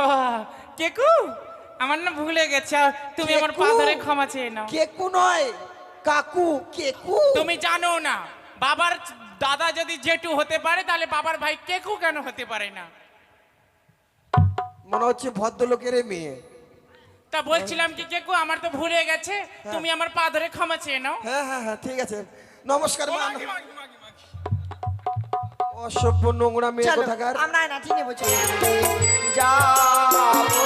ও কেকু আমার না ভুলে গেছে তুমি আমার পা ধরে ক্ষমা চেয়ে নাও। কেকু নয় কাকু, কেকু। তুমি জানো না বাবার দাদা যদি জেঠু হতে পারে তাহলে বাবার ভাই কেকু কেন হতে পারে না? মনে হচ্ছে ভদ্রলোকের মেয়ে। তা বলছিলাম কি কেকু আমার তো ভুলে গেছে, তুমি আমার পা ধরে ক্ষমা চেয়ে নাও। হ্যাঁ হ্যাঁ হ্যাঁ ঠিক আছে, নমস্কার ও মা। মাগি, মাগি, মাগি, মাগি। অসভ্য নোংরা মেয়ে চলো কোথাকার। আমরা না ঠিক নেবো চলো। যাবো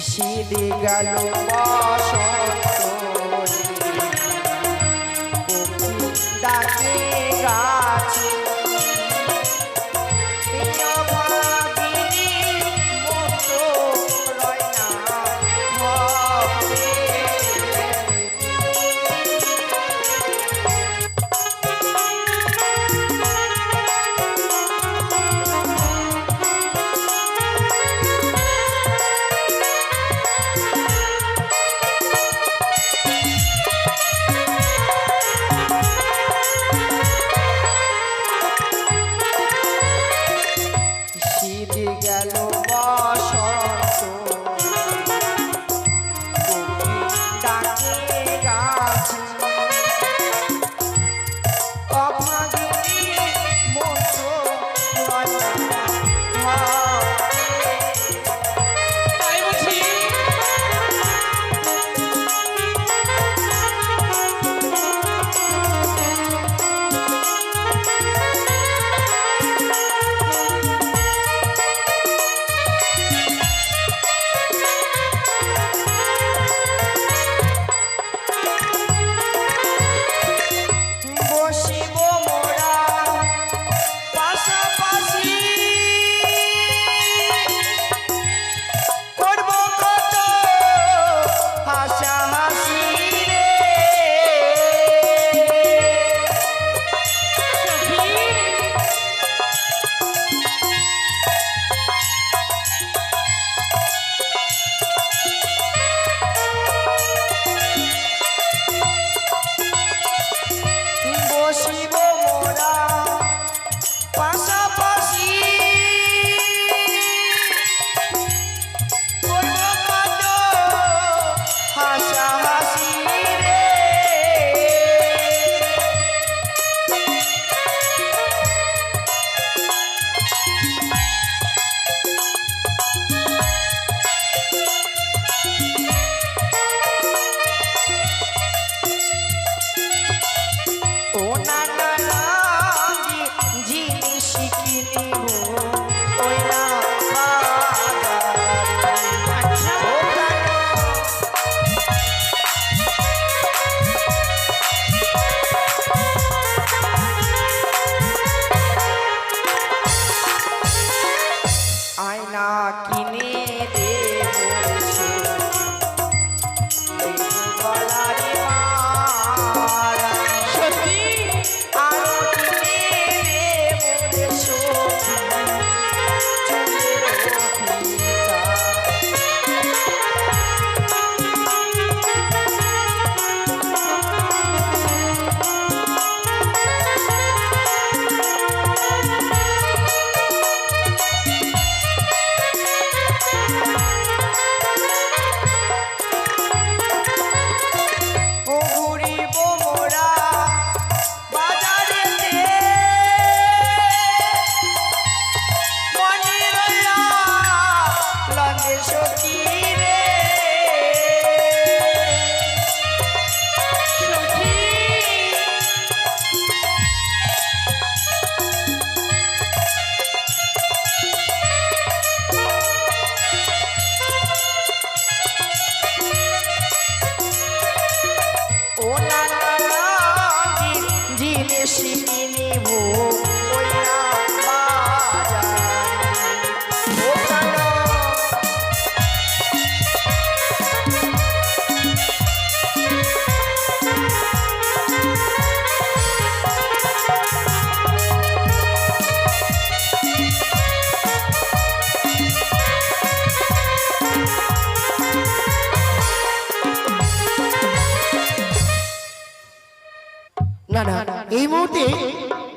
সিঁড়ি গেল বসন্ত কোকিল ডাকে গাছে প্রিয় ভাগিনীর মতো রয় না হবে। সিঁড়ি গেল বসন্ত কোকিল ডাকে গাছে অভাগিনীর মতো রয় না হবে। তাই বুঝি?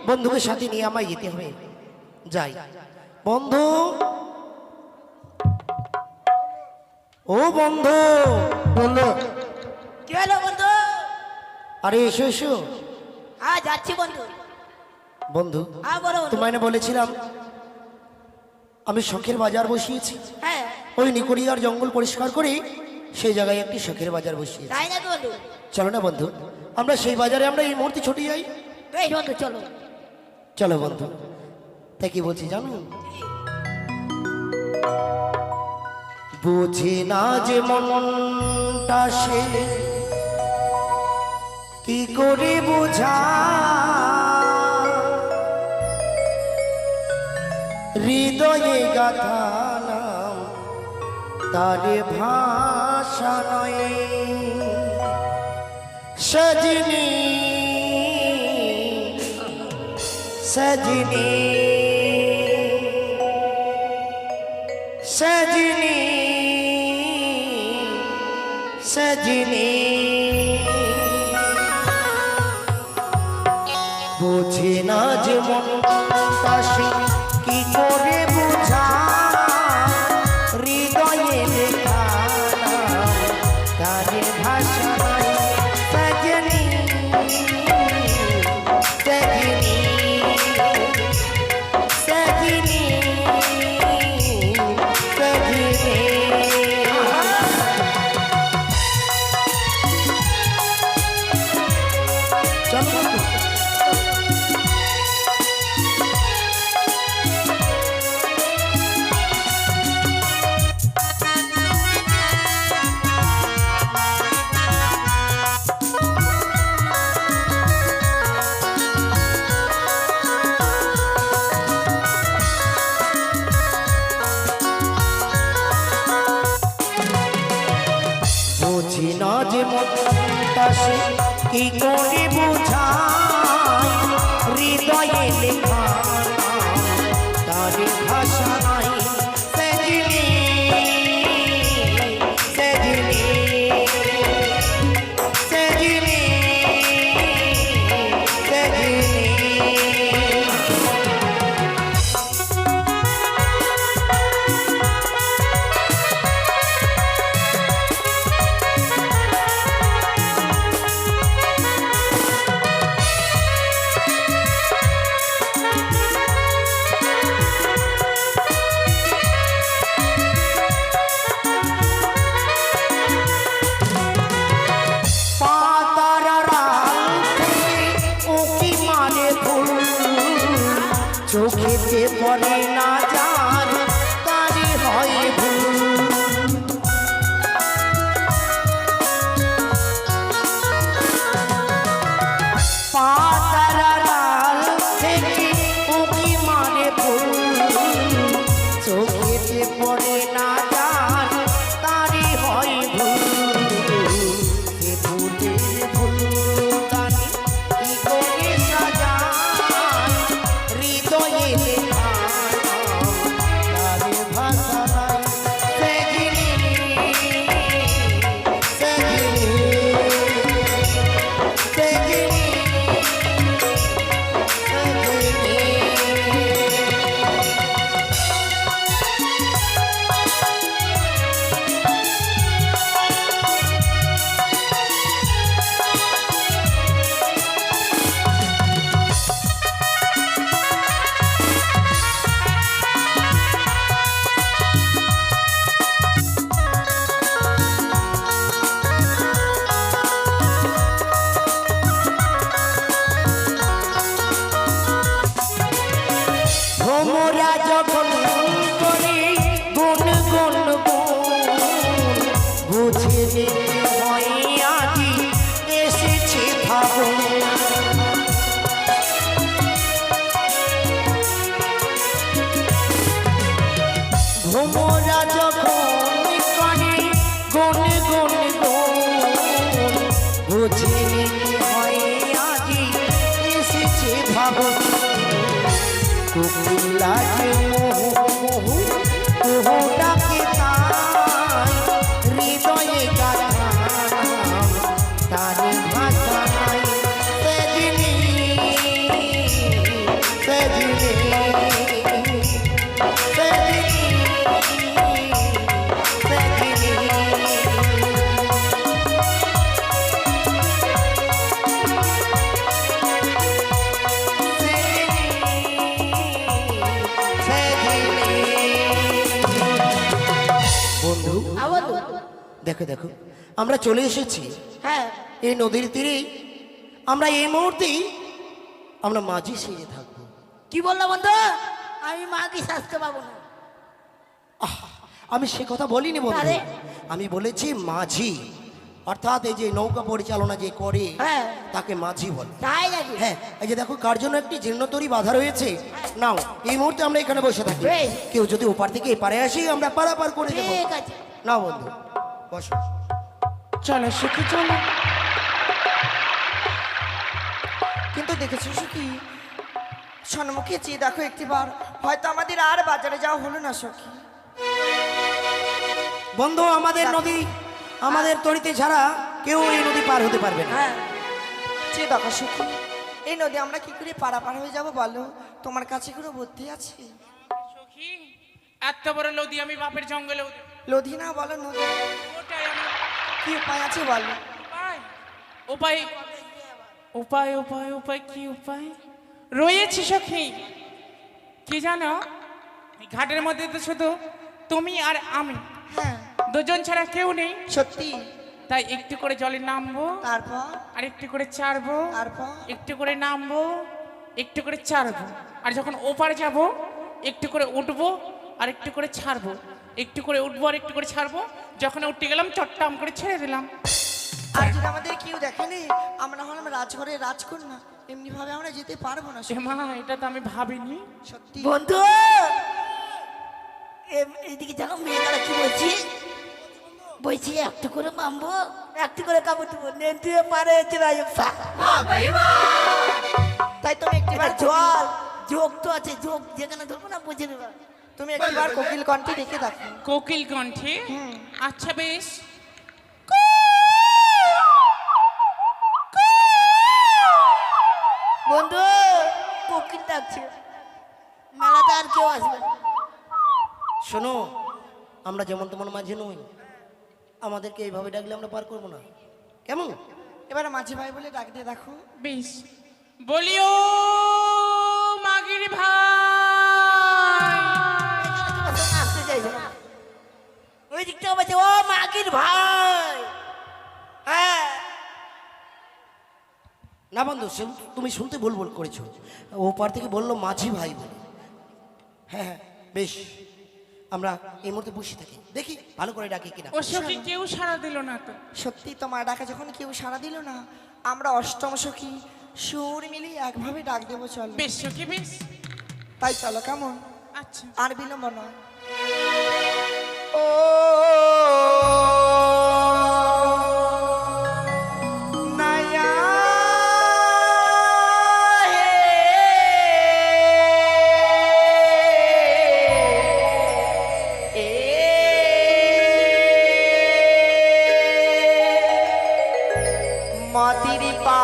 বন্ধুকে সাথে নিয়ে আমায় যেতে হবে। যাই। বন্ধু, ও বন্ধু, বললো কি হলো বন্ধু? আরে এসো এসো। হ্যাঁ যাচ্ছি বন্ধু। বন্ধু, হ্যাঁ বলো বন্ধু। তোমায় না বলেছিলাম আমি শখের বাজার বসিয়েছি। হ্যাঁ ওই নিকড়িয়ার জঙ্গল পরিষ্কার করে সেই জায়গায় একটি শখের বাজার বসিয়েছি। তাই নাকি বন্ধু? চলো না বন্ধু, আমরা সেই বাজারে আমরা এই মুহূর্তে ছুটে যাই। বেশ বন্ধু চলো। চলো বন্ধু। তাই কি বলছি জানো, বুঝি না যে মনটা সে কি করে বোঝা, হৃদয়ে গাথা নাম তারে ভাষা নয়। সজনী सजनी सजनी सजनी বুঝে না যে মনটা সে কি করে বোঝা, হৃদয়ে লেখা নাম তারে ভাষা নাই। সজনী সজনী सजनी सजनी चलो বুঝি না যে মনটা সে কি করে বোঝায়, হৃদয়ে লেখা তার ভাষা নাই। সজনী সজনী সজনী সজনী চোখেতে পড়ে না যার তারি হয় ভুল। পাতার আড়াল থেকে উঁকি মারে ফুল, চোখেতে পড়ে না যার তারি হয় ভুল। সে ভুলের ভুলদানি কি করে সাজায়, হৃদয়ে লেখা তারে ভাষা নাই। সজনী সজনী সজনী ভ্রমরা যখন করে গুন গুন গুন, বুঝে যেতে হয় আজি এসেছে ভাবুন। ভ্রমরা যখন করে গুন গুন গুন, বুঝে যেতে হয় আজি এসেছে ভাবুন। কুকুলা যে মোহু মোহু ডাকে তাই, হৃদয়ে গাথা তার ভাষা নাই। সজনী দেখো দেখো আমরা চলে এসেছি হ্যাঁ এই নদীর তীরেই। আমরা এই মুহূর্তেই আমরা মাঝি সেজে থাকবো। কি বললো বন্ধু? আমি মাকে সাজতে পাবো না। আমি সে কথা বলিনি বন্ধু, আরে? আমি বলেছি মাঝি, অর্থাৎ এই যে নৌকা পরিচালনা যে করে হ্যাঁ তাকে মাঝি বলে। তাই নাকি? হ্যাঁ, এই যে দেখো কার জন্য একটি জীর্ণতরী বাধা রয়েছে। নাও এই মুহূর্তে আমরা এখানে বসে থাকি, বেশ। কেউ যদি ওপার থেকে এপারে আসি আমরা পারাপার করে দেবো। ঠিক আছে। না বন্ধু বসো। চলো সখী চলো। কিন্তু দেখেছো সখী, সন্মুখে চেয়ে দেখো একটিবার, হয়তো আমাদের আর বাজারে যাওয়া হলো না সখী। বন্ধু আমাদের নদী, আমাদের তরিতে ছাড়া কেউ এই নদী পার হতে পারবে না। হ্যাঁ, চেয়ে দেখো সখী, এই নদী আমরা কি করে পারাপার হয়ে যাব বলো? তোমার কাছে কোনো বুদ্ধি আছে? সখী এত বড় নদী আমি বাপের জঙ্গলে লধি না বলো নদী, ওটাই আমার কি উপায় আছে বলো? উপায়। উপায় উপায় উপায় উপায় কি উপায় রয়েছে সখী? কি জানো, এই ঘাটের মধ্যে তো শুধু তুমি আর আমি, হ্যাঁ দুজন ছাড়া কেউ নেই। সত্যি। তাই একটু করে জলে নামবো, তারপর আর একটু করে চারবো, তারপর একটু করে নামবো, একটু করে চারবো, আর যখন ওপারে যাব একটু করে উঠবো আর একটু করে ছাড়বো, একটু করে উঠবো আর একটু করে ছাড়বো, যখন উঠতে গেলাম চট্টাম করে ছেড়ে দিলাম। আর যদি আমাদের কেউ দেখেনি, আমরা হলাম রাজঘরে রাজকন্যা, এমনি ভাবে আমরা যেতে পারবো না এ সখী। মা, এটা তো আমি ভাবিনি। সত্যি। বন্ধু এইদিকে জানো মেয়েরা কি বলছি? বলছি একটু করে মামবো, একটু করে কাপড় দেবো, নেন্টুয়ে পারে চলে যাবো। তাই তুমি একটিবার জল যোগ তো আছে, যোগ যেখানে ধরবো না বুঝে নেবা। তুমি একটিবার কোকিল কণ্ঠে দেখে দেখো। কোকিল কণ্ঠে? হুম। আচ্ছা বেশ। বন্ধু কোকিল ডাকছে, মেলাতে আর কেউ আসবে না। শোনো, আমরা যেমন তেমন মাঝি নই, আমাদেরকে এইভাবে ডাকলে আমরা পার করবো না, কেমন? এবারে মাঝি ভাই বলে ডাক দিয়ে দেখো। বেশ, বলিও মাগির ভাই। আসতে চাইছে না, ওই দিকটা বলছে ও মাগির ভাই। হ্যাঁ না বন্ধু, তুমি শুনতে ভুল ভুল করেছো, ও পার থেকে বললো মাঝি ভাই বলে। হ্যাঁ হ্যাঁ বেশ, আমরা এই মুহূর্তে বসে থাকি, দেখি ভালো করে ডাকি কিনা। ও সখী কেউ সাড়া দিল না তো। সত্যি তোমার ডাকে যখন কেউ সাড়া দিল না, আমরা অষ্টম সখী সুর মিলিয়ে একভাবে ডাক দেবো, চলো। বেশ সখী বেশ। তাই চলো, কেমন? আচ্ছা আর বিলম্ব নয়। ও নায়া হে, মাটির পা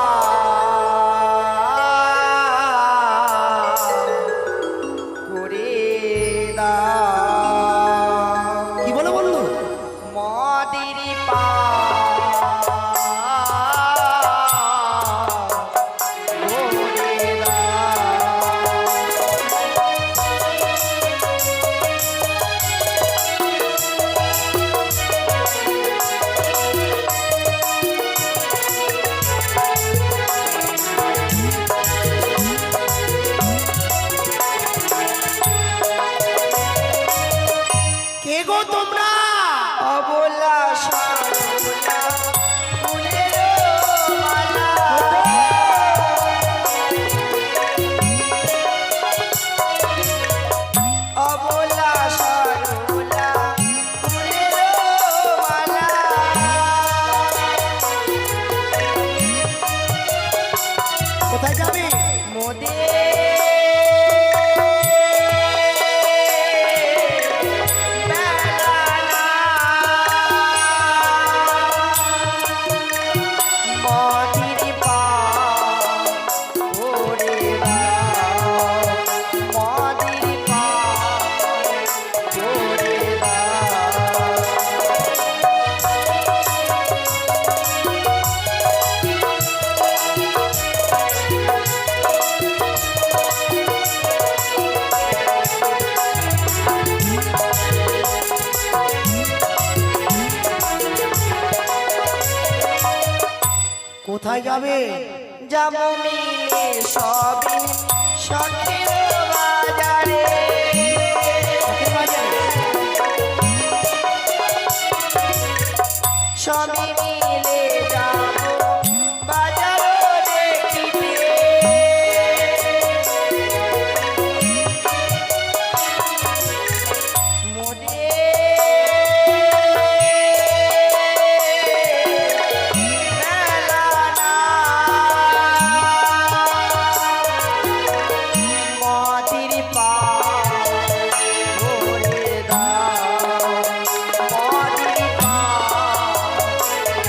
করে দাও। কি বলো বন্ধু? মদির পা করে কে গো তোমরা? অবলা সরলা ফুলের মালা, অবলা সরলা ফুলের মালা, কোথায় যাবে? মেলার কোথায় যাবে? যাব মিলে সবে সখীর বাজারে। সবে মিলে যাব বাজার দেখিতে। মোরে মেলা না মতির পায়ে ভরে দাও, মতির পায়ে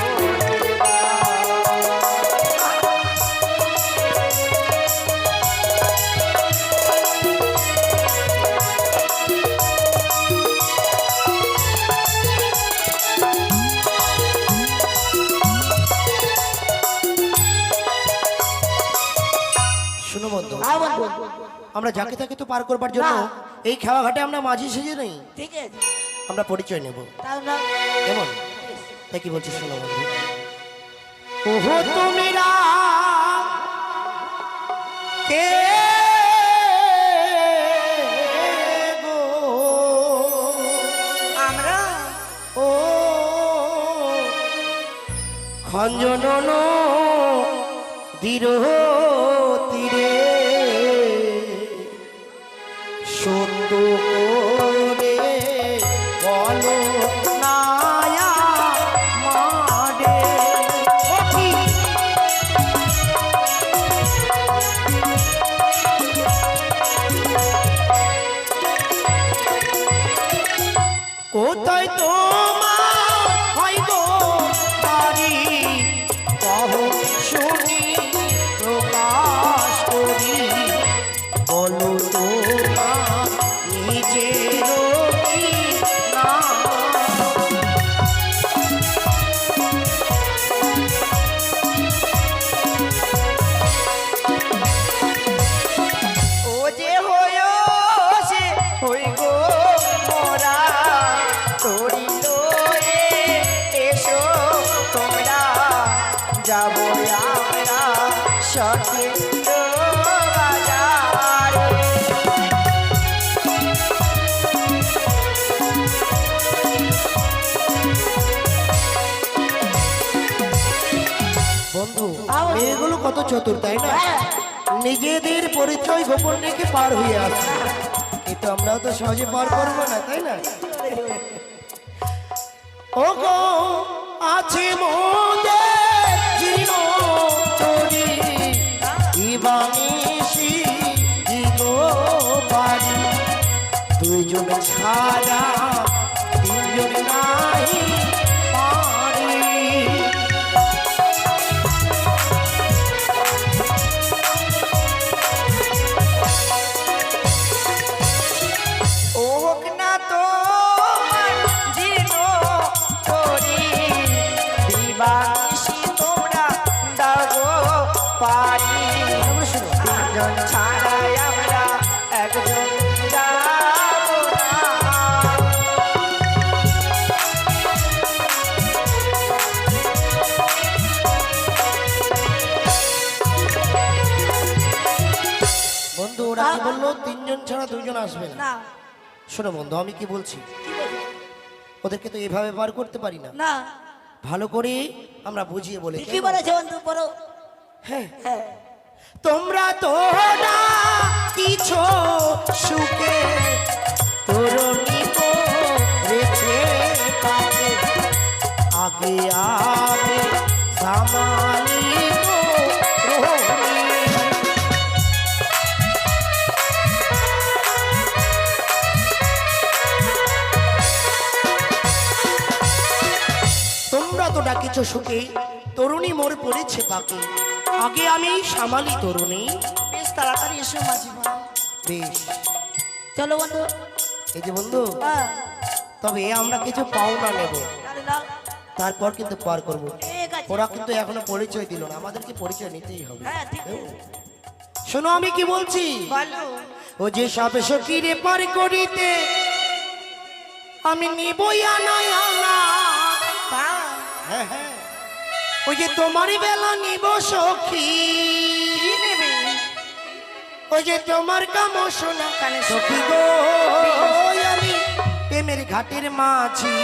ভরে দাও। শোনো বন্ধু, হ্যাঁ বন্ধু, আমরা যাকে তাকে তো পার করবার জন্য না। এই খেওয়া ঘাটে আমরা মাঝি সেজে নেই, ঠিক আছে আমরা পরিচয় নেব। তাও না কেমন? তাই কি বলছিস? শোনো বন্ধু, ওহো তুমি রাম কে গো? আমরা ও খঞ্জনন দৃঢ় তীরে সত্য করে বলো নায়া মাডে। ও কি? কোথায় তোমার হয় গো বাড়ি? কহ শুনি প্রকাশ করি, বলো তোমার নিজের কি নাম? ও যে হইল সে হই গো মোরা, তোরি লয়ে এসো তোমরা, যাব আমরা সখীর বাজারে। বন্ধু, মেয়েগুলো কত চতুর তাই না? নিজেদের পরিচয় গোপন রেখে পার হয়ে আসছে, কিন্তু আমরাও তো সহজে পার করবো না, তাই না? ও গো আছে মোদের জীর্ণ তরি, ইবানিসি দিগো পারি, দুইজন ছাড়া তিনজন নাই পারি। ও হোক না তোমার জীর্ণ করি, দিবানিশি তোমরা দাও গো পারি। তিনজন ছাড়াই আমরা একজন যাব না। বন্ধু, ওরা কি বললো? তিনজন ছাড়া দুজন আসবে না। না শোনো বন্ধু, আমি কি বলছি, কি বলছো? ওদেরকে তো এভাবে পার করতে পারি না, না ভালো করে আমরা বুঝিয়ে বলে। ঠিকই বলেছে বন্ধু, বলো। হ্যাঁ, হ্যাঁ তোমরা তো না কিছু সুখে তরুণী তো রেখে পাবে, আগে আগে সামালি তো রোহনী। তোমরা তো ডাকিছ সুখে, তরুণী মোর পড়েছে পাকে, আগে আমি সামালি তরুণী। বেশ তাড়াতাড়ি এসো মাঝি ভাই। বেশ, চলো বন্ধু। এই যে বন্ধু, হ্যাঁ তবে আমরা কিছু পাওনা নেব, তাহলে নাও। তারপর কিন্তু পার করব। ঠিক আছে। ওরা কিন্তু এখনো পরিচয় দিল না, আমাদেরকে পরিচয় নিতেই হবে। হ্যাঁ ঠিক আছে। শোনো আমি কি বলছি, বলো। ও যে সব সখীরে পার করিতে আমি নিবই আনা আনা। তা হ্যাঁ হ্যাঁ, ওই যে তোমার বেলা নিব সখী, কি নেবে? ওই যে তোমার কাম শোনা কানে সখী গো, আমি প্রেমের ঘাটের মাঝি,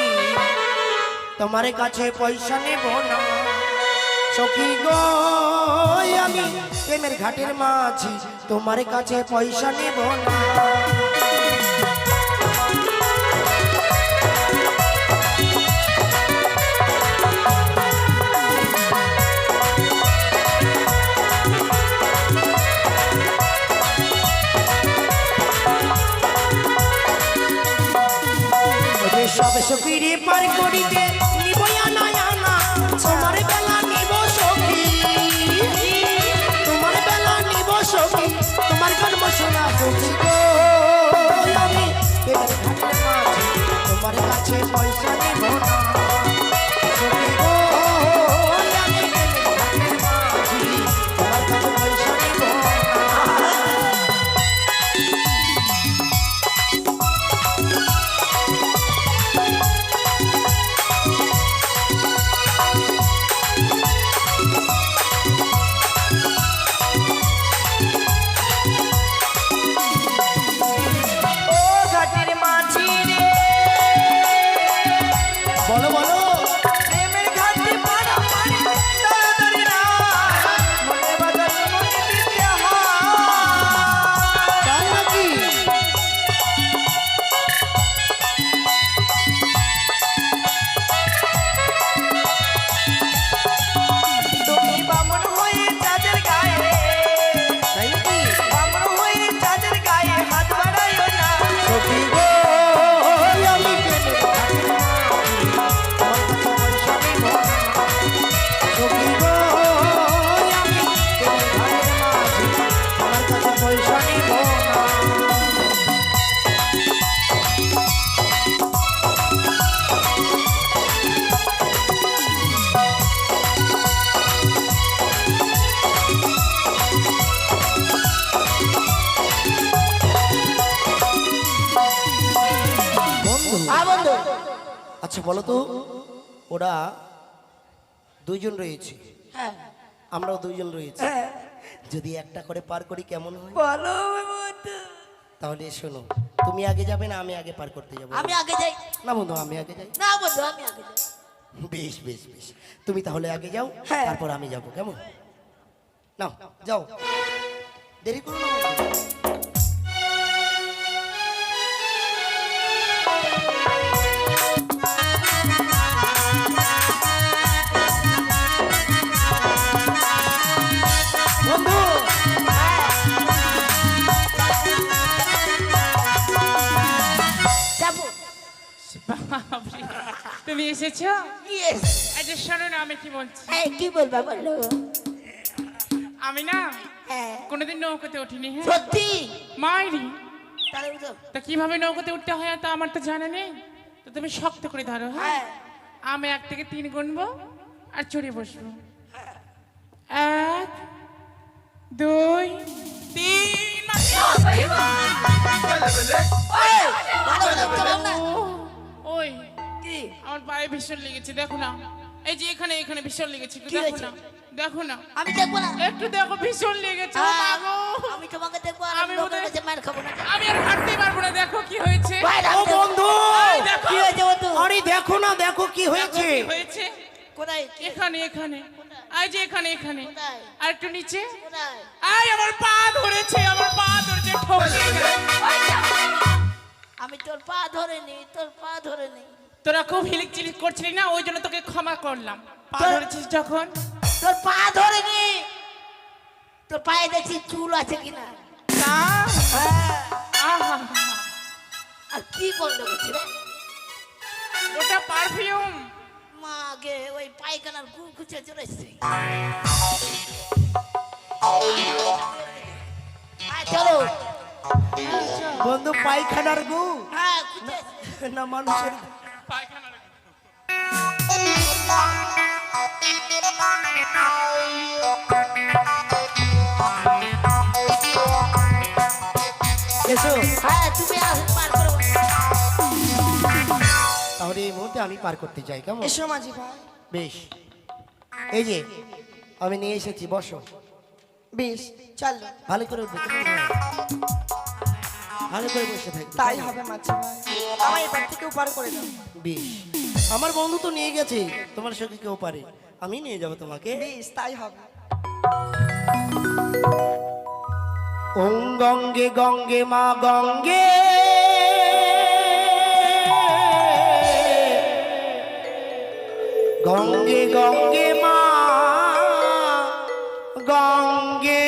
তোমার কাছে পয়সা নেব না সখী গো, আমি প্রেমের ঘাটের মাঝি, তোমার কাছে পয়সা নেব না। সব সখীরে পার করিতে নিব আনা আনা, তোমার বেলা নিব সখী, তোমার বেলা নিব সখী, তোমার কর্ম শোনা সখী গো, আমি প্রেমের ঘাটের মাঝি, তোমার কাছে পয়সা নেব না সখী গো, আমি প্রেমের ঘাটের মাঝি, তোমার কাছে পয়সা নেব না। ও ঘাটের মাঝি রে, বলো বলো, প্রেমের ঘাটে পারাপারে তাড়াতাড়ি না, মনে বাজারে মনে দিতে হয়। তাই নাকি? তুমি বামন হয়ে চাঁদের গায়ে, তাই নাকি? বামন হয়ে চাঁদের গায়ে হাত বাড়াইও না। সখী গো, আমি প্রেমের ঘাটের মাঝি, তোমার কাছে পয়সা নেব না সখী গো, আমি প্রেমের ঘাটের মাঝি, তোমার কাছে পয়সা নেব না। বন্ধু, বন্ধু আচ্ছা বলো তো, ওরা দুইজন রয়েছে, হ্যাঁ আমরাও দুইজন রয়েছি, যদি একটা করে পার করি কেমন হয়? বলো বন্ধু, তাহলে শোনো, তুমি আগে যাবে না আমি আগে পার করতে যাবো? আমি আগে যাই। না বন্ধু, আমি আগে যাই। না বন্ধু, আমি আগে যাই। বেশ বেশ বেশ, তুমি তাহলে আগে যাও, হ্যাঁ। তারপর আমি যাব, কেমন? নাও যাও, দেরি করো না বন্ধু। বন্ধু, যাবো। বাপরে, তুমি এসেছো? Yes. আচ্ছা শোনো না, আমি কি বলছি। হ্যাঁ, কি বলবা বলো। আমি না হ্যাঁ, কোনোদিন নৌকাতে উঠিনি। হ্যাঁ সত্যি? মাইরি, তাহলে বুঝো। তা কিভাবে নৌকাতে উঠতে হয় তা আমার তো জানা নেই। তো তুমি শক্ত করে ধরো। হ্যাঁ হ্যাঁ, আমি 1 থেকে 3 গুনবো আর চড়ে বসবো। 1 2 3। ওই, ভালো করে চলাও না। ওই কি? আমার পায়ে ভীষণ লেগেছে, দেখো না। এই যে এখানে এখানে ভীষণ লেগেছে, একটু কি দেখো হয়েছে? না, দেখো না, আমি দেখবো না। একটু দেখো, ভীষণ লেগেছে। ও মা গো। আমি তোমাকে দেখবো আর আমি আমি লোকের বোধহয়- কাছে মার খাবো না। আমি আর হাঁটতেই পারবো না, দেখো কি হয়েছে। ভাই, ও রাখতে- বন্ধু, এই দেখো কি হয়েছে বন্ধু? আরে দেখো না, দেখো কি দেখো হয়েছে। কি হয়েছে। কোথায়? এখানে এখানে, এই যে এখানে এখানে, কোথায়? আর একটু নিচে। কোথায়? এই আমার পা ধরেছে, আমার পা ধরেছে, ঠকছে। আমি তোর পা ধরে নি, তোর পা ধরে নি। তোরা খুব হিলিক চিলিক করছিলি না, ওই জন্য তোকে ক্ষমা করলাম। পা তোর- ধরেছিস যখন। তোর পা ধরে নি। তোর পায়ে দেখছি চুল আছে কিনা। তা হ্যাঁ। আহা, আর কি করলো বলছি রে? ওটা পারফিউম। মা গে, ওই পায়খানার গু খুঁজে চলে এসছে। আয় চলো। বন্ধু, পায়খানার গু হ্যাঁ, খুঁজে এসছে। না মানুষের? পায়খানার এসো, হ্যাঁ, তুমি পার করো। তাহলে এই মুহূর্তে আমি পার করতে চাই, কেমন? এসো মাঝি ভাই। বেশ, এই যে আমি নিয়ে এসেছি, বসো। বেশ চল। ভালো করে বসে ভালো করে বসে থাকি। তাই হবে মাঝি ভাই, আমায় এবার থেকে উপার করে দাও। বেশ, আমার বন্ধু তো নিয়ে গেছে, তোমার সঙ্গে কেউ পারে, আমি নিয়ে যাব তোমাকে। বেশ তাই হবে। ওং গঙ্গে গঙ্গে মা গঙ্গে, গঙ্গে গঙ্গে মা গঙ্গে,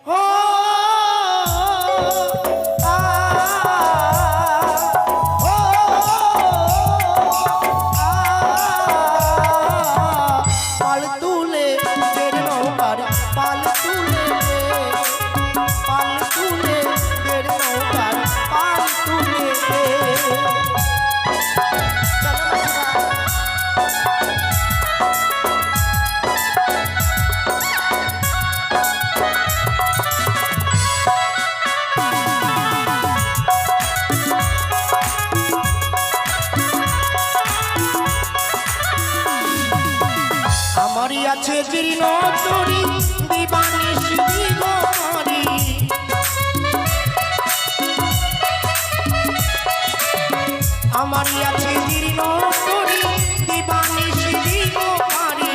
ও আ ও পাল তুলে দের নৌকার, পাল তুলে পাল তুলে দের নৌকার, পাল তুলে। চলো মাঝি ভাই। আমারই আছে জীর্ণ তরি দিবানিশ দিগরি, আমারই আছে জীর্ণ তরি দিবানিশ দিগরি,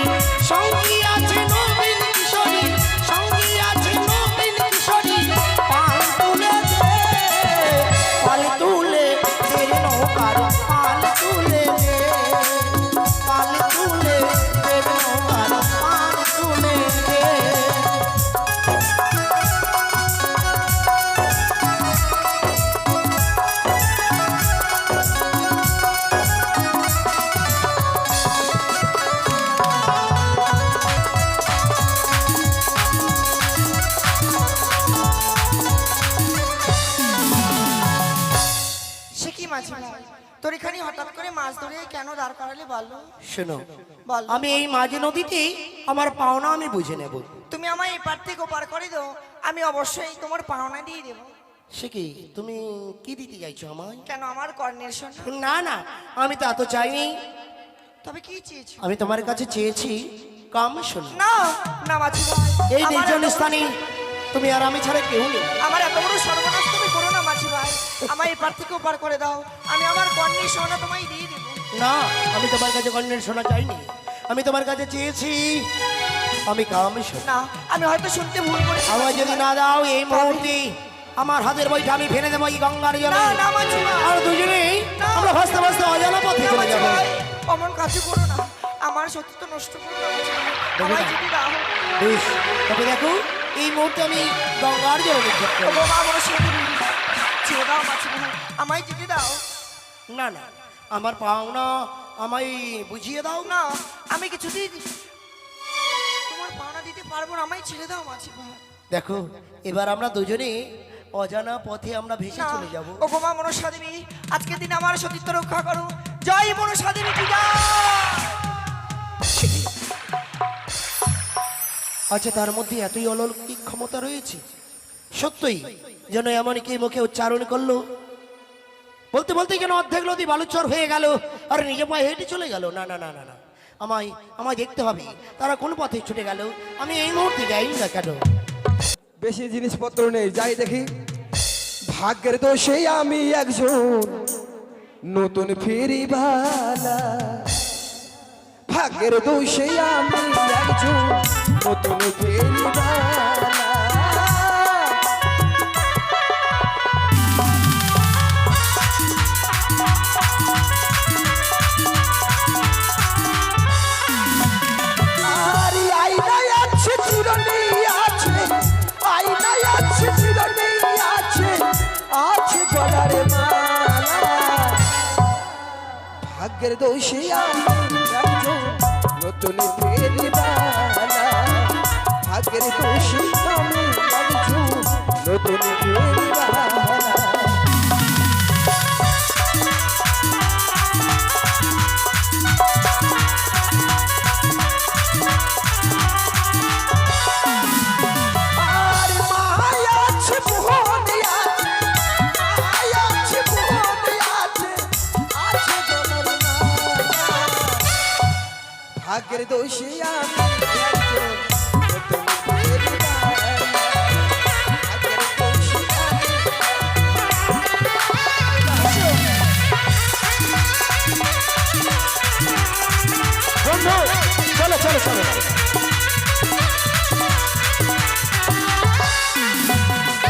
সঙ্গী আছে নবীন কিশোরী, সঙ্গী আছে নবীন কিশোরী, পাল তুলে দে, পাল তুলে দে নৌকার, পাল তুলে দে, পাল তুলে দে নৌকার, পাল তুলে দে। সে কি মাঝি ভাই, তোর এখানে হঠাৎ করে মাছ ধরে কেন দাঁড় করালে বলো? শোনো, বল। আমি এই মাঝে নদীতে আমার পাওনা আমি বুঝে নেব। তুমি আমায় এপার থেকে ওপার করে দাও, আমি অবশ্যই তোমার পাওনা দিয়ে দেবো। সে কি, তুমি কি দিতে চাইছো আমায়? কেন আমার কর্ণের শোন? না না, আমি তো এত চাইনি, তবে কি চেয়েছো? আমি তোমার কাছে চেয়েছি কাম। শোনো, না না মাঝি ভাই, এই আমার নির্জন এত- স্থানে তুমি আর আমি ছাড়া কেউ নেই। আমার এত বড় সর্বনাশ তুমি করো না মাঝি ভাই, আমায় এপার থেকে ওপার করে দাও, আমি আমার কর্ণের সোনা তোমায় দিয়ে দেবো। না, আমি তোমার কাছে কন্যের শোনা চাইনি, আমি তোমার কাছে চেয়েছি আমি কাম। শোনো, না, আমি হয়তো শুনতে ভুল করেছি। আমায় যদি না দাও এই মুহূর্তে আমার হাতের বইটা আমি ফেলে দেবো এই গঙ্গার জলে, না না মাঝি ভাই, আর দুজনেই আমরা ভাসতে ভাসতে অজানা পথে না চলে মাঝি যাবো। ভাই, অমন কাজ করো না, আমার সত্যি তো নষ্ট করো না মাঝি ভাই, আমায় যদি দাও। বেশ, তবে দেখো এই মুহূর্তে আমি গঙ্গার জলে নিক্ষেপ ও করবো। বাবা, আমার সাথে ছেড়ে দাও মাঝি ভাই, আমায় যদি দাও। না না, আমার পাওনা আমায় বুঝিয়ে দাও। না, আমি কিছুতেই তোমার পাওনা দিতে পারবো না, আমায় ছেড়ে দাও মাঝি ভাই। দেখো এবার আমরা দুজনে অজানা পথে আমরা ভেসে না, চলে যাব। ও গোমা মনসা দেবী, আজকের দিন আমার সতীত্ব রক্ষা করো, জয় মনসা দেবী কি জয়। আচ্ছা, তার মধ্যে এতই অলৌকিক ক্ষমতা রয়েছে, সত্যই যেন এমন কি মুখে উচ্চারণ করলো, বলতে বলতে যেন অর্ধেক নদী বালুচর হয়ে গেল আর নিজে পায়ে হেঁটে চলে গেল। না না না না না, আমায় আমায় দেখতে হবে তারা কোন পথে ছুটে গেল, আমি এই মুহূর্তে যাই না কেন। বেশি জিনিসপত্র নেই, যাই দেখি। ভাগ্যের দোষে আমি একজন নতুন ফেরিবালা, ভাগ্যের দোষে আমি একজন নতুন ফেরিবালা। আর আইনায় আছে চিরনি আছে, আইনায় আছে চিরনি আছে, আছে গলার মালা। ভাগ্যের দোষে আমি একজন নতুন ফেরিবালা, ভাগ্যের দোষে আমি একজন নতুন ফেরিবালা। আর মায়া আছে মোহনে আছে, মায়া আছে মোহনে আছে, আছে গলার মালা। ভাগ্যের দোষী আমি একজন নতুন পরিবার। ভাগ্যের দোষী আমি। বন্ধু চলো চলো চলো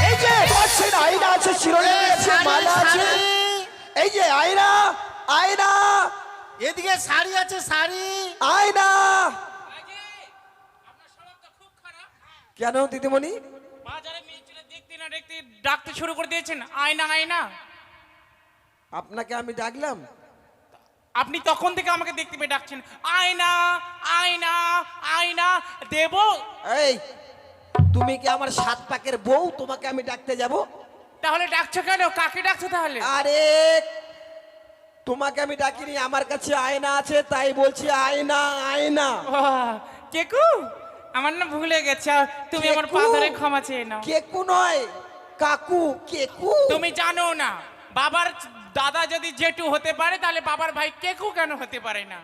এই যে পাচ্ছেন আয়না আছে, শিরোনাম আছে, মালা আছে। এই যে আয়না, আয়না, এদিকে শাড়ি আছে, শাড়ি। আয়না। আপনার স্বভাব তো খুব খারাপ। কেন দিদিমণি? বাজারে মেয়ে ছেলে দেখতে না দেখতে ডাকতে শুরু করে দিয়েছেন আয়না আয়না। আপনাকে আমি ডাকলাম? আপনি তখন থেকে আমাকে দেখতে পেয়ে ডাকছেন আয়না আয়না আয়না দেব। এই তুমি কি আমার 7 পাকের বউ? তোমাকে আমি ডাকতে যাব? তাহলে ডাকছো কেন? কাকে ডাকছো তাহলে? আরে তোমাকে আমি ডাকিনি, আমার কাছে আয়না আছে তাই বলছি আয়না আয়না। কেকু আমার না ভুলে গেছে, তুমি আমার পা কেকু? ধরে ক্ষমা চেয়ে নাও। কেকু নয় কাকু, কেকু। তুমি জানো না বাবার দাদা যদি জেঠু হতে পারে তাহলে বাবার ভাই কেকু কেন হতে পারে না?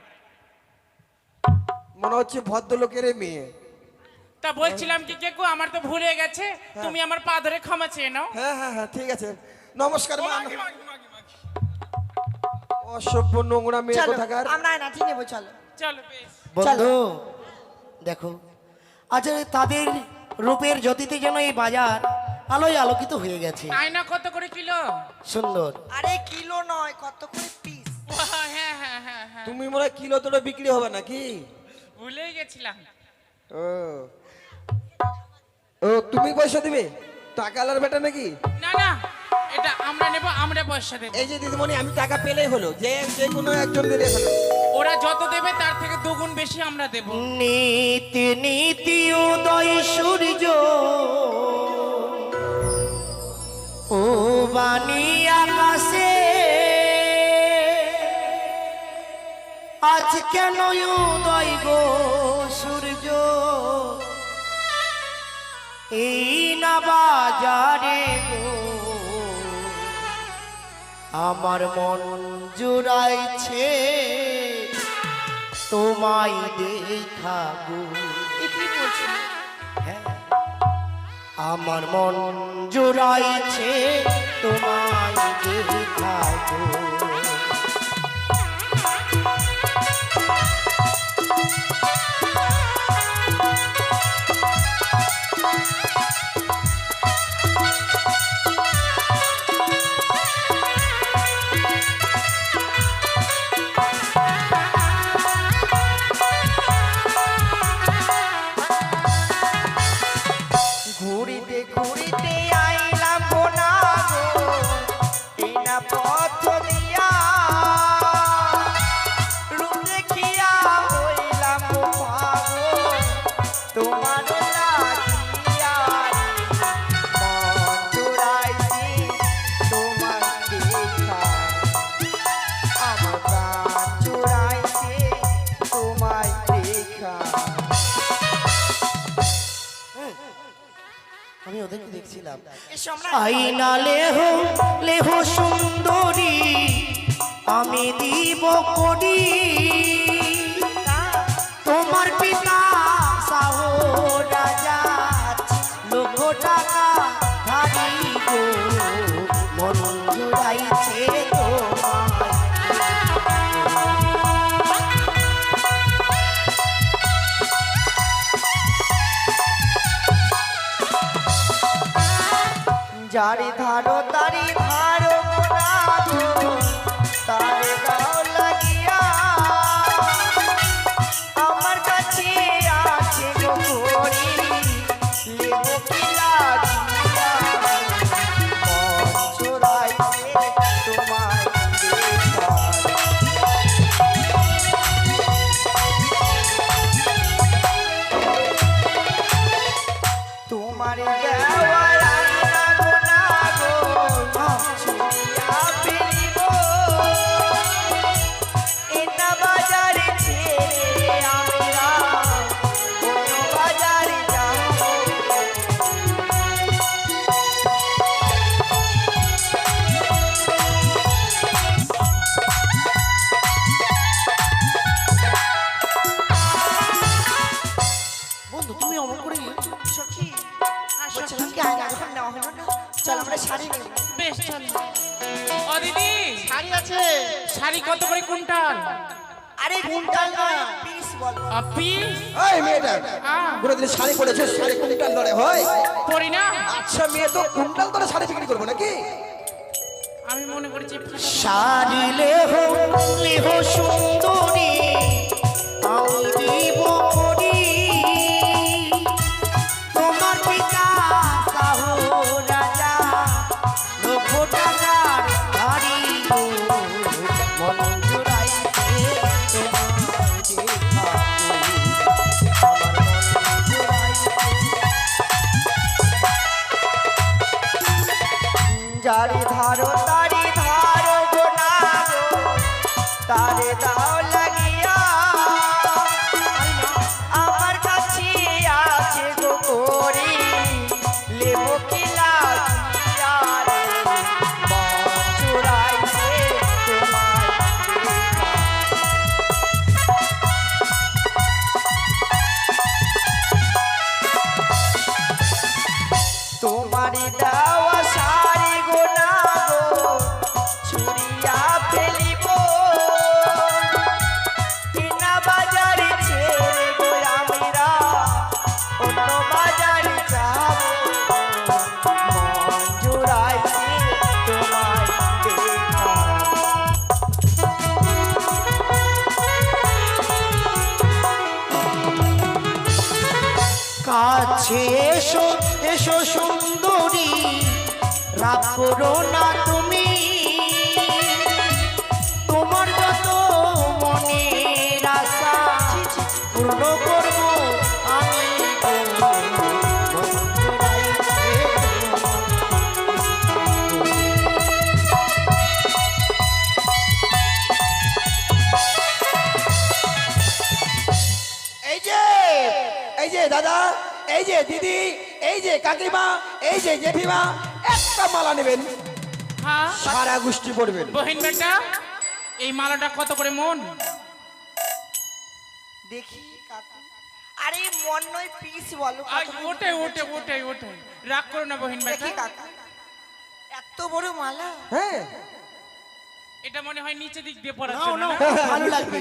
মনে হচ্ছে ভদ্রলোকের মেয়ে। তা বলছিলাম কি কেকু আমার তো ভুলে গেছে, তুমি আমার পা ধরে ক্ষমা চেয়ে নাও। হ্যাঁ হ্যাঁ হ্যাঁ ঠিক আছে, নমস্কার মা। মাগি, মাগি, মাগি, মাগি। অসভ্য নোংরা মেয়ে চলো কোথাকার। আমরা আয়নাটি নেবো, চলো। চলো বেশ। বন্ধু দেখো আজ তাদের রূপের জ্যোতিতে যেন এই বাজার আলোয় আলোকিত হয়ে গেছে। আয়না কত করে কিলো? সুন্দর। আরে কিলো নয়, কত করে পিস। হ্যাঁ হ্যাঁ হ্যাঁ হ্যাঁ তুমি মনে হয় কিলো তোটা বিক্রি হবে নাকি? ভুলেই গেছিলাম। ও ও তুমি পয়সা দিবে? টাকালার বেটা নাকি? না না এটা আমরা নেব, আমরা পয়সা দেব। এই যে দিদিমণি আমি টাকা পেলেই হলো, যে যে কোনো একজন দিলে হলো। ওরা যত দেবে তার থেকে দুগুণ বেশি আমরা দেব। নীতি নীতি উদয় সূর্য ও বাণী আকাশে আজ কেন উদয় গো সূর্য এই না বাজারে গো আমার মন জুড়াইছে তোমায় দেখাবো। এ কি বলছো? হ্যাঁ, আমার মন জুড়াইছে তোমায় দেখাবো। ঘুরিতে ঘুরিতে আইলাম বোনা গো, এই না পথ দিয়া রূপ দেখিয়া হইলাম পাগল তোমার লাগিয়া মন জুড়াইছি তোমার দেখা, আমার প্রাণ জুড়াইছে তোমায় দেখা। আমি ওদেরকে দেখছিলাম এসো আমরা আইনা লেহ লেহ সুন্দরী আমি দিব করি তোমার পিতা সাহ রাজা লক্ষ টাকা ধারি গো মন জুড়াইছে তোমায়। যারি ধারো তারি ধারো মোরা গো, তারে দাও লাগিয়া আমার কাছে আছে গো ঘড়ি, লেবো কি লাগিয়া মন চোরাইছে তোমায় দেখা। তোমার দেওয়ার আয়না গো না গো, চল ও দিদি শাড়ি আছে শাড়ি কত করে কুইন্টাল আরে কুইন্টাল নয় পিস বলো। আপি এই মেয়েটা কোনোদিন শাড়ি পরেছে শাড়ি কুইন্টাল ধরে হয়? পরি না আচ্ছা মেয়ে তো কুইন্টাল ধরে শাড়ি বিক্রি করবো নাকি? আমি মনে করছি শাড়ি লেহ লেহ সুন্দরী আমি দিব করি তোমার পিতা সাহু রাজা লক্ষ টাকার বাড়ি গো মন জুড়াইছে তোমার দেখা আমার মন জুড়াইছে যারে ধারো তারি ধারো গোনা গো তারে দাও লাগিয়া আমার কাছে আছে গো করি লেবো কিলা রে মন চুরাইছে তোমার দেখা। তোমারি দেওয়া শাড়ি গোনা গো ছুরিয়া ফেলিব কিনা বাজারে ছেড়ে গো আমরা অন্য বাজারে যাব মন জুড়াইছে তোমার দেখা। কাছে এসো এসো সুন্দরী রাগ করো না তুমি তোমার যত মনের আশা পূর্ণ করব আমি গো। মন জুড়াইছে এই যে দাদা, এই যে দিদি, এই যে কাকিমা, এই যে জেঠিমা, একটা মালা নেবেন, হ্যাঁ সারা গোষ্ঠী পড়বেন। বহিন বেটা এই মালাটা কত করে মন দেখি কাকু আরে মন নয় পিস বলো কত আজ করে ওঠে ওঠে ওঠে ওঠে রাগ করো না বহিন বেটা দেখি কাকু এত বড় মালা হ্যাঁ এটা মনে হয় নিচে দিক দিয়ে পড়ার নাও জন্য নাও না? খুব ভালো লাগবে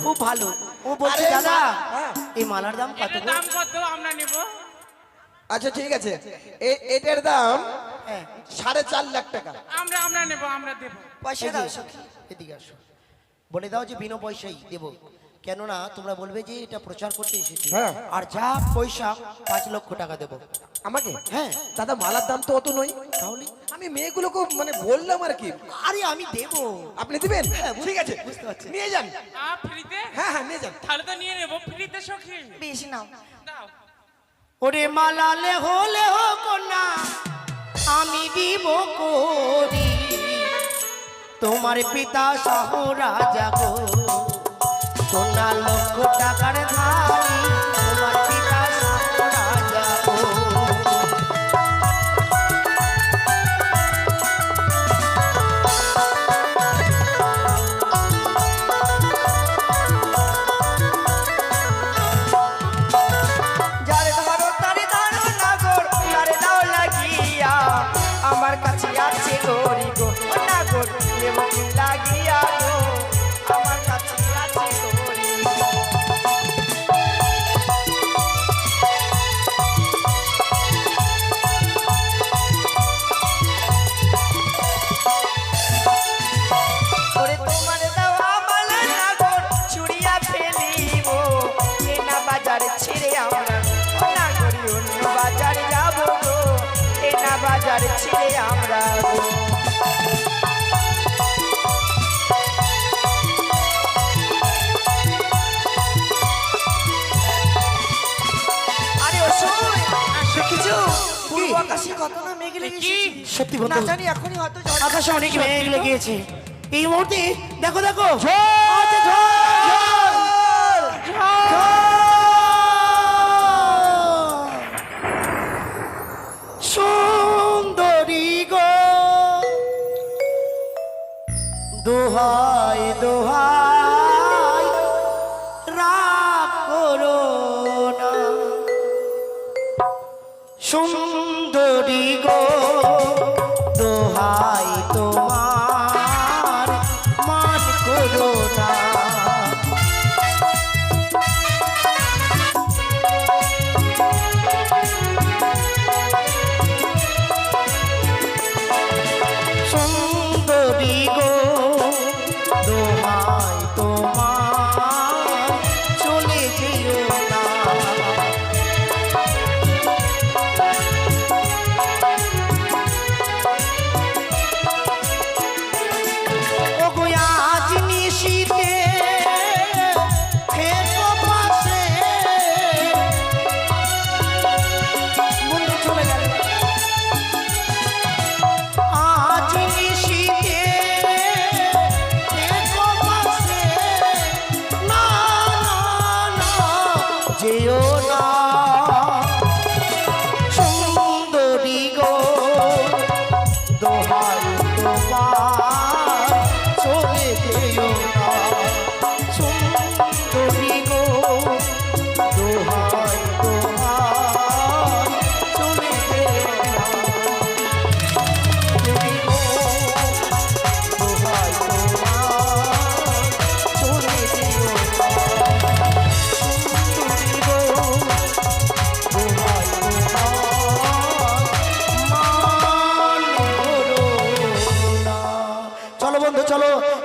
খুব ভালো ও বলছে আরে দাদা হ্যাঁ। এই মালার দাম কত এটার গো? দাম কত আমরা নেব আচ্ছা ঠিক আছে, এটার দাম হ্যাঁ 4.5 লাখ টাকা। আমরা আমরা নেব আমরা দেব পয়সা এই দাও যে, সখী এদিকে আসো বলে দাও যে বিনা পয়সাই দেবো কেননা তোমরা বলবে যে এটা প্রচার করতে এসেছি হ্যাঁ। আর যা পয়সা 5 লক্ষ টাকা দেবো আমাকে হ্যাঁ দাদা মালার দাম তো অত নয়, তাহলে আমি মেয়েগুলোকে মানে বললাম আর কি। আরে আমি দেবো আপনি দিবেন? হ্যাঁ, ঠিক আছে, বুঝতে পারছি। নিয়ে যান। ফ্রিতে হ্যাঁ হ্যাঁ নিয়ে যান। তাহলে তো নিয়ে নেব ফ্রিতে সখী বেশি নাও দাও ওরে মালালে হলে কন্যা আমি দিব করি তোমার পিতা সহ রাজা গো কন্যা লক্ষ টাকার ধারি তোমার পিতা সহ রাজা গো যারে ধরো তারে ধরো নাগর তারে দাও লাগিয়া আমার কাছে আছে গরি গো ও নাগর নেব কি লাগিয়া গো আমার কাছে আছে গরি ওরে তোমার দেওয়া মালা নাগর ছুড়িয়া ফেলিব কেনা বাজারে ছেড়ে আমরা ও নাগরি অন্য বাজারে যাব গো কেনা বাজারে ছেড়ে আমরা গো আরে ও শোন দেখিছো পূর্ব আকাশে কত না মেঘ লেগেছে সত্যি না বন্ধু জানি এখনই হয়তো ঝড় আকাশে অনেক মেঘ লেগেছে এই মুহূর্তে দেখো দেখো সুন্দরী গো দোহাই দোহাই রাগ করো না সুন্দরী গো দোহাই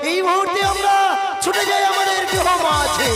এই মুহূর্তে আমরা ছুটে যাই আমাদের গৃহ মাঝে।